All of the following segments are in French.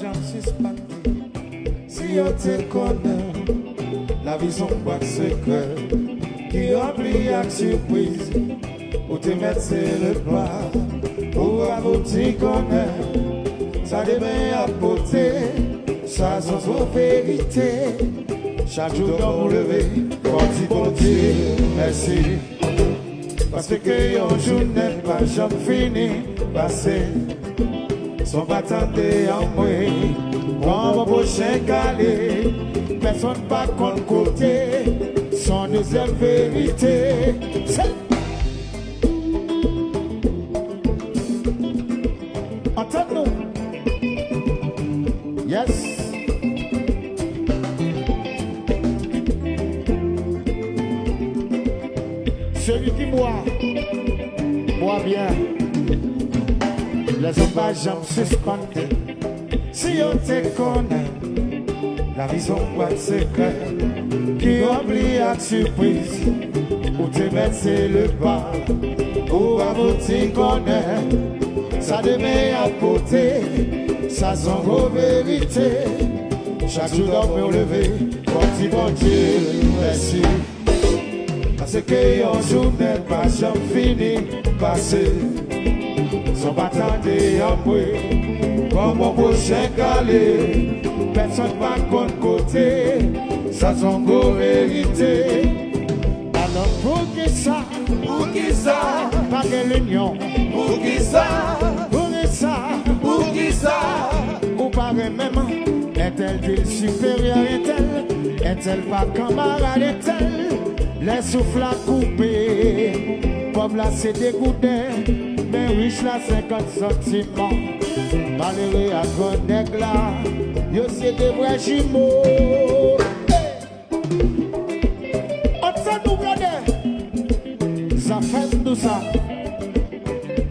j'en suspecte. Si on te connaît, la vie son boîte secret qui remplit avec surprise. Pour te mettre c'est le pas, pour avoir t'y connaître. Ça devait apporter, ça sans vérité. Chaque jour dans mon lever, quand il bon Dieu, merci. Parce que un jour n'est pas jamais fini, passé. Son battant en moi, quand mon prochain calé, personne pas contre côté, son deuxième vérité. Entends-nous? Yes. Celui qui boit bien. Les hommes pas jamais suspendus. Si on te connaît, la vie son boîte secret qui remplit à surprise. Pour te mettre c'est le pas, pour avoir t'y connaître. Ça devait apporter, ça sans vos vérités. Chaque jour dans me lever, quand il bon Dieu, merci. Parce que un jour n'est pas jamais fini, passé. Son battant en moi, comme mon prochain calé. Personne pas contre côté, ça sans vos vérités. Alors pour qui ça, pas de l'union. Pour qui ça, ou paraît même, est-elle ville supérieure, est-elle pas camarade, est-elle, les souffles à couper, pauvre là c'est dégoûté, mais riche là 50 sentiments, malheureux à connect là, yo c'est des vrais jumeaux. On s'en nous regarde, ça fait tout ça.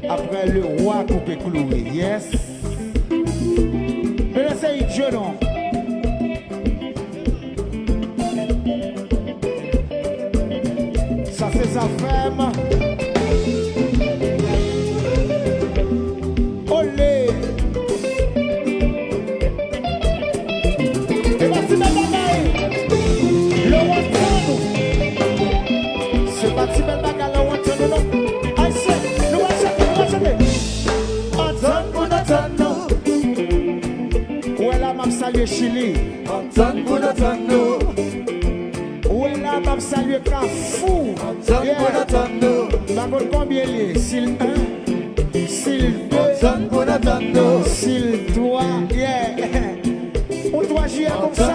Après le roi coupé cloué, yes. Mais c'est idiot non. Ça c'est sa femme. Olé. Et voici ma bagaille. Le Wantono. C'est pas si belle bagaille le Wantono non. Salut Chili, où est là, m'a salué Kafou, ma bonne combien les, s'il 1, s'il 2, s'il 3, yeah, on doit jouer comme ça,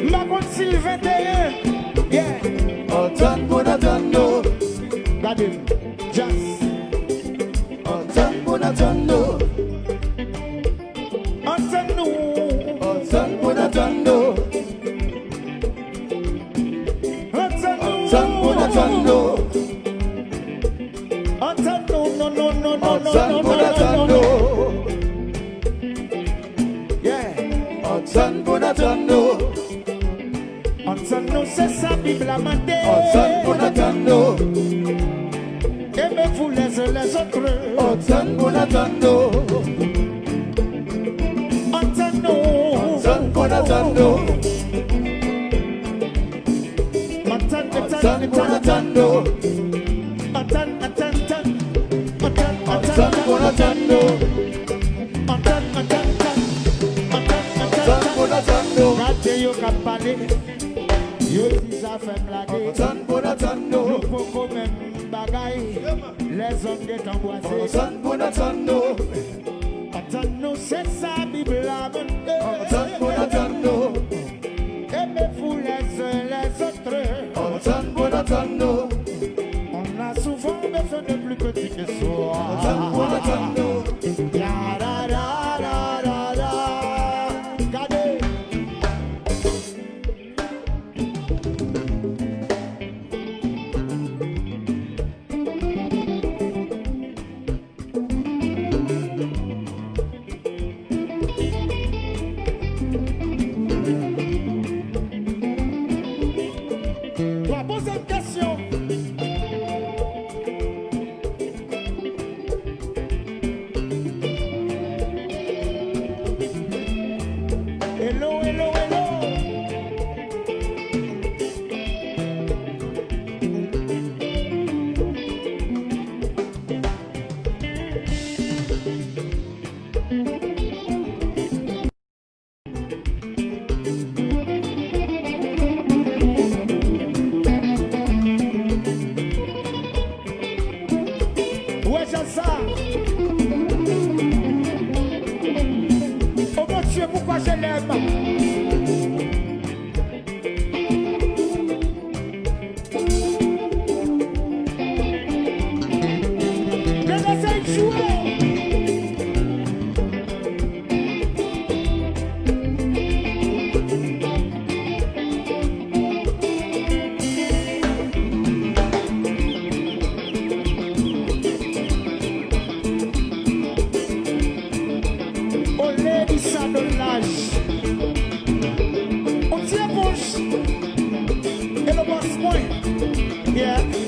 ma bonne s'il 21, yeah, regardez, jazz, c'est sa Bible à mater. Aimez-vous les uns les autres. Yo dis ça fait blaguer. Nous pouvons même bagaille. Les hommes des emboisés. Attends-nous, c'est ça, Bible à aimez-vous les uns les autres. On a souvent besoin de plus petit que soi. ça. Oh mon Dieu, pourquoi je l'aime? Yeah.